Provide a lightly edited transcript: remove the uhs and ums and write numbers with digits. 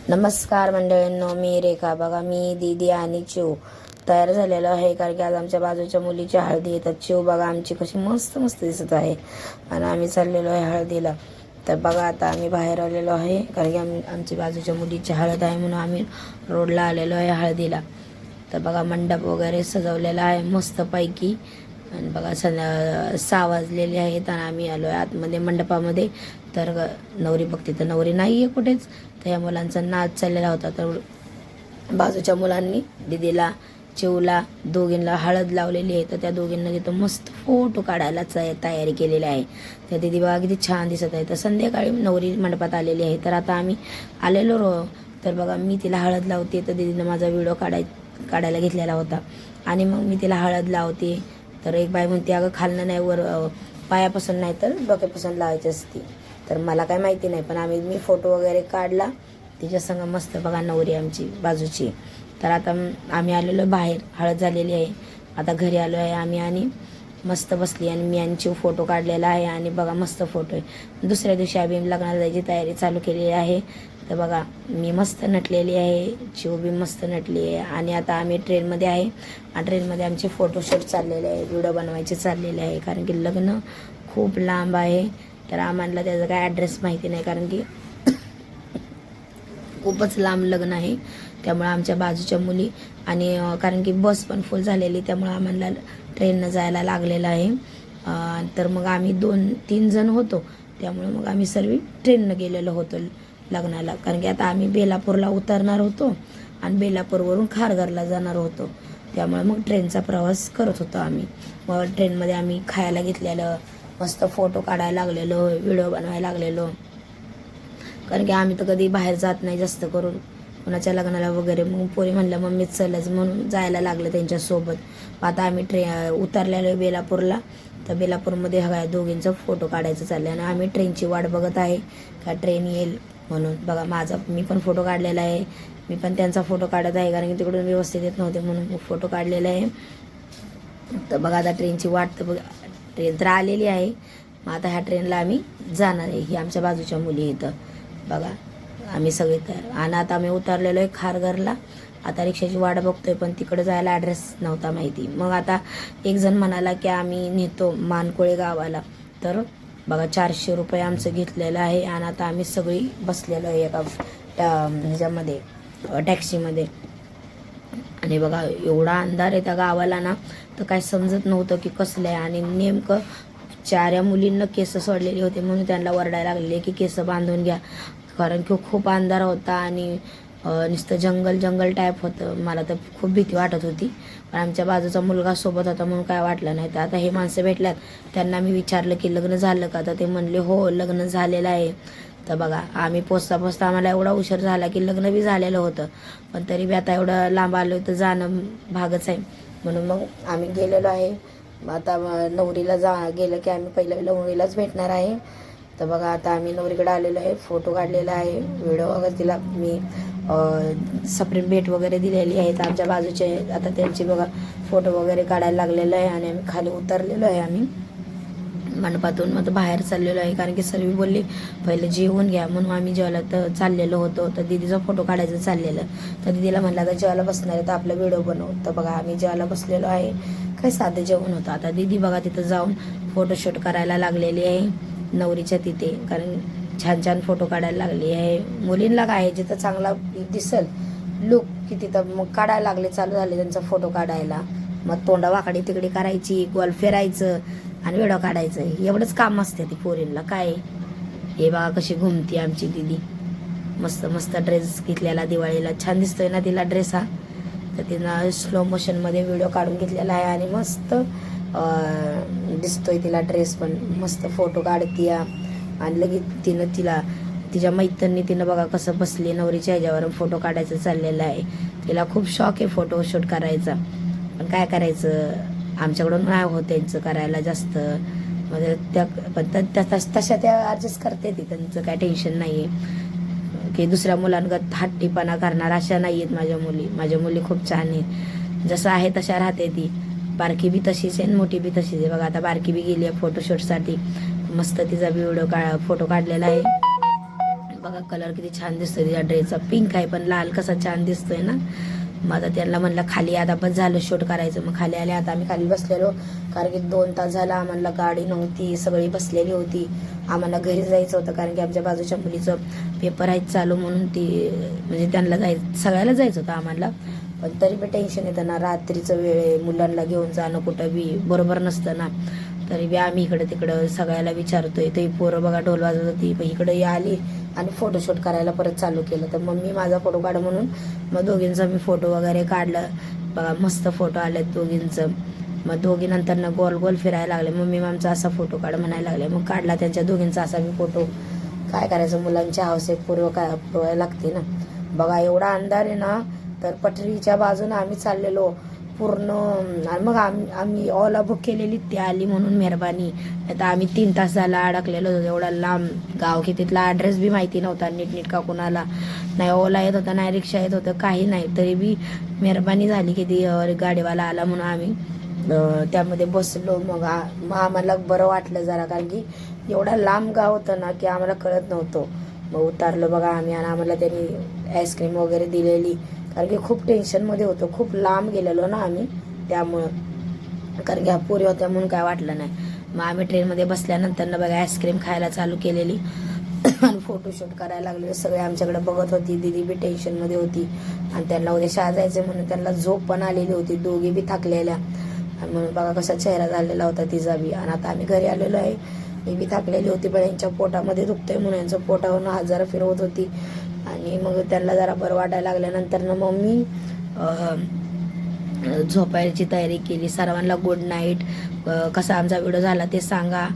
नमस्कार मंडळींनो, मी रेखा. बघा, मी दीदी आणि चिव तयार झालेलो आहे कारण की आज आमच्या बाजूच्या मुलीची हळदी आहे. तर चिव बघा आमची कशी मस्त मस्त दिसत आहे आणि आम्ही चाललेलो आहे हळदीला. तर बघा आता आम्ही बाहेर आलेलो आहे कारण की आमच्या बाजूच्या मुलीची हळद आहे म्हणून आम्ही रोडला आलेलो आहे हळदीला. तर बघा मंडप वगैरे सजवलेला आहे मस्तपैकी आणि बघा 6 वाजलेले आहेत आणि आम्ही आलो आहे आतमध्ये मंडपामध्ये. तर नवरी बघते तर नवरी नाही आहे कुठेच. तर या मुलांचा नाच चाललेला होता. तर बाजूच्या मुलांनी दीदीला चिवला दोघींना हळद लावलेली आहे. तर त्या दोघींना तिथं मस्त फोटो काढायला तयारी केलेली आहे. त्या दीदी बघा किती छान दिसत आहे. तर संध्याकाळी नवरी मंडपात आलेली आहे. तर आता आम्ही आलेलो तर बघा मी तिला हळद लावते. तर दीदीनं माझा व्हिडिओ काढायला घेतलेला होता आणि मग मी तिला हळद लावते. तर एक बाई म्हणते अगं खालनं नाही वर पायापासून नाही तर डोक्यापासून लावायची असती. तर मला काय माहिती नाही पण मी फोटो वगैरे काढला तिच्या संग मस्त. बघा नवरी आमची बाजूची. तर आता आम्ही आलेलो बाहेर, हळद झालेली आहे. आता घरी आलो आहे आम्ही आणि मस्त बसली आणि मी आणि फोटो काढलेला आहे आणि बघा मस्त फोटो आहे. दुसऱ्या दिवशी आम्ही लग्नाला जायची तयारी चालू केलेली आहे. तर बघा मी मस्त नटलेली आहे, चिव बी मस्त नटली आहे आणि आता आम्ही ट्रेनमध्ये आहे आणि ट्रेनमध्ये आमचे फोटोशूट चाललेले आहे, व्हिडिओ बनवायचे चाललेले आहे कारण की लग्न खूप लांब आहे. तर आम्हाला त्याचा काय ॲड्रेस माहिती नाही कारण की खूपच लांब लग्न आहे. त्यामुळे आमच्या बाजूच्या मुली आणि कारण की बस पण फुल झालेली त्यामुळे आम्हाला ट्रेननं जायला लागलेलं आहे. तर मग आम्ही 2-3 जण होतो त्यामुळे मग आम्ही सर्व ट्रेननं गेलेलो होतो लग्नाला. कारण की आता आम्ही बेलापूरला उतरणार होतो आणि बेलापूरवरून खारघरला जाणार होतो. त्यामुळे मग ट्रेनचा प्रवास करत होतो आम्ही. मग ट्रेनमध्ये आम्ही खायला घेतलेलं, मस्त फोटो काढायला लागलेलो, व्हिडिओ बनवायला लागलेलो कारण की आम्ही तर कधी बाहेर जात नाही जास्त करून कोणाच्या लग्नाला वगैरे. मग पोरी म्हणलं मम्मीच चलच म्हणून जायला लागलं त्यांच्यासोबत. आता आम्ही उतरलेलो बेलापूरला. तर बेलापूरमध्ये हव्या दोघींचा फोटो काढायचं चाललं आणि आम्ही ट्रेनची वाट बघत आहे का ट्रेन येईल म्हणून. बघा मी पण फोटो काढलेला आहे, मी पण त्यांचा फोटो काढत आहे कारण की तिकडून व्यवस्थित येत नव्हते म्हणून फोटो काढलेला आहे. तर बघा आता ट्रेनची वाट तर बघा, ट्रेन तर आलेली आहे. मग आता ह्या ट्रेनला आम्ही जाणार आहे. ही आमच्या बाजूच्या मुली इथं बघा आम्ही सगळे तर. आणि आता आम्ही उतरलेलो आहे खारघरला. आता रिक्षाची वाट बघतोय पण तिकडे जायला ॲड्रेस नव्हता माहिती. मग आता एक जण म्हणाला की आम्ही नेतो मानकोळे गावाला. तर बघा 400 रुपये आमचं घेतलेलं आहे आणि आता आम्ही सगळी बसलेलो आहे एका ह्याच्यामध्ये टॅक्सीमध्ये. आणि बघा एवढा अंधार आहे त्या गावाला ना, तर काय समजत नव्हतं की कसलं आहे. आणि नेमकं 4 मुलींना केस सोडलेले होते म्हणून त्यांना वरडायला लागलेले की केस बांधून घ्या कारण की खूप अंधार होता आणि नुसतं जंगल टाईप होतं. मला तर खूप भीती वाटत होती पण आमच्या बाजूचा मुलगा सोबत होता म्हणून काय वाटलं नाही. तर आता हे माणसं भेटल्यात त्यांना मी विचारलं की लग्न झालं का. तर ते म्हणले हो लग्न झालेलं आहे. तर बघा आम्ही पोचता आम्हाला एवढा उशीर झाला की लग्न बी झालेलं होतं पण तरी बी आता एवढं लांब आलो तर जाणं भागच आहे म्हणून मग आम्ही गेलेलो आहे. आता नवरीला गेलं की आम्ही पहिलं नवरीलाच भेटणार आहे. तर बघा आता आम्ही नवरीकडे आलेलो आहे, फोटो काढलेला आहे, व्हिडिओ वगैरे तिला मी सप्रेम भेट वगैरे दिलेली आहेत आमच्या बाजूचे. आता त्यांची बघा फोटो वगैरे काढायला लागलेलं आहे आणि आम्ही खाली उतरलेलो आहे आम्ही मंडपातून. मग बाहेर चाललेलो आहे कारण की सर्व बोलली पहिले जेवून घ्या म्हणून आम्ही जेवायला तर चाललेलो होतो. तर दीदीचा फोटो काढायचं चाललेलं. तर दीदीला म्हणलं आता जेवायला बसणार आहे तर आपला व्हिडिओ बनवू. तर बघा आम्ही जेवायला बसलेलो आहे. काही साधं जेवण होतं. आता दीदी बघा तिथं जाऊन फोटोशूट करायला लागलेली आहे नवरीच्या तिथे कारण छान फोटो काढायला लागली आहे. मुलींना काय जिथं चांगला दिसल लुक की तिथं मग काढायला लागले, चालू झाले त्यांचा फोटो काढायला. मग तोंडा वाकडी तिकडी करायची, गोल फिरायचं आणि व्हिडिओ काढायचं, एवढंच काम असते ती पोरींना. काय हे बघा कशी घुमती आमची दीदी. मस्त ड्रेस घेतलेला दिवाळीला, छान दिसतोय ना तिला ड्रेस हा. तर तिनं स्लो मोशनमध्ये व्हिडिओ काढून घेतलेला आहे आणि मस्त दिसतोय तिला ड्रेस पण. मस्त फोटो काढते आणि लगेच तिच्या मैत्रिणी तिनं बघा कसं बसली नवरीच्या ह्याच्यावर फोटो काढायचं चाललेलं आहे. तिला खूप शौक आहे फोटोशूट करायचा पण काय करायचं आमच्याकडून नाही होत त्यांचं करायला जास्त. म्हणजे तशा त्या ॲडजस्ट करते ती, त्यांचं काय टेन्शन नाही आहे की दुसऱ्या मुलांगत हट्टीपणा करणार अशा नाही आहेत माझ्या मुली खूप छान आहेत. जसं आहे तशा राहते ती. बारकी बी तशीच आहे मोठी बी तशीच आहे. बघा आता बारकी बी गेली आहे फोटोशूटसाठी. मस्त तिचा व्हिडिओ फोटो काढलेला आहे बघा कलर किती छान दिसतोय तिच्या ड्रेसचा, पिंक आहे पण लाल कसा छान दिसतोय ना. मग आता त्यांना म्हणलं खाली आता बस झालं शूट करायचं. मग खाली आले. आता आम्ही खाली बसलेलो कारण की 2 तास झाला आम्हाला गाडी नव्हती, सगळी बसलेली होती. आम्हाला घरी जायचं होतं कारण की आमच्या बाजूच्या मुलीचं पेपर आहेत चालू म्हणून ती म्हणजे त्यांना सगळ्याला जायचं होतं आम्हाला. पण तरी बी टेन्शन येतं ना, रात्रीचं वेळ आहे, मुलांना घेऊन जाणं कुठं बी बरोबर नसतं ना. तरी बी आम्ही इकडं तिकडं सगळ्याला विचारतोय. ते पोरं बघा ढोल वाजवत होती, इकडे आली आणि फोटोशूट करायला परत चालू केलं. तर मम्मी माझा फोटो काढ म्हणून मग दोघींचा मी फोटो वगैरे काढलं. बघा मस्त फोटो आलेत दोघींचं. मग दोघी नंतर गोल गोल फिरायला लागले. मम्मी आमचा असा फोटो काढ म्हणायला लागले. मग काढला त्यांच्या दोघींचा असा मी फोटो. काय करायचं, मुलांची हौस एक पुरवायला लागते ना. बघा एवढा अंधार आहे ना, तर पटरीच्या बाजूने आम्ही चाललेलो पूर्ण. आणि मग आम्ही ओला बुक केलेली, ती आली म्हणून मेहरबानी. आता आम्ही 3 तास झाला अडकलेलो होतो एवढा लांब गाव की तिथला ॲड्रेस बी माहिती नव्हता नीटका कुणाला. नाही ओला येत होता, नाही रिक्षा येत होतं, काही नाही. तरी बी मेहरबानी झाली की ती गाडीवाला आला म्हणून आम्ही त्यामध्ये बसलो. मग आम्हाला बरं वाटलं जरा, कारण की एवढा लांब गाव होतं ना की आम्हाला कळत नव्हतं. मग उतारलो बघा आम्ही आणि आम्हाला त्यांनी आईस्क्रीम वगैरे दिलेली, कारण की खूप टेन्शनमध्ये होतो, खूप लांब गेलेलो ना आम्ही त्यामुळं. कारण की पुरी होत्या म्हणून काय वाटलं नाही. मग आम्ही ट्रेनमध्ये बसल्यानंतर ना बघा आईस्क्रीम खायला चालू केलेली आणि फोटोशूट करायला लागले. सगळे आमच्याकडे बघत होती. दिदी बी टेन्शनमध्ये होती आणि त्यांना उद्या शाळा जायचं म्हणून त्यांना झोप पण आलेली होती, दोघी बी थकलेल्या. आणि म्हणून बघा कसा चेहरा झालेला होता तिचा बी. आणि आता आम्ही घरी आलेलो आहे. मी बी थकलेली होती, पण यांच्या पोटामध्ये दुखतंय म्हणून यांचं पोटावरून हात जरा फिरवत होती. आणि मग त्यांना जरा बरं वाटायला लागल्यानंतर ना मग मी झोपायची तयारी केली. सर्वांना गुड नाईट. कसा आमचा व्हिडिओ झाला ते सांगा.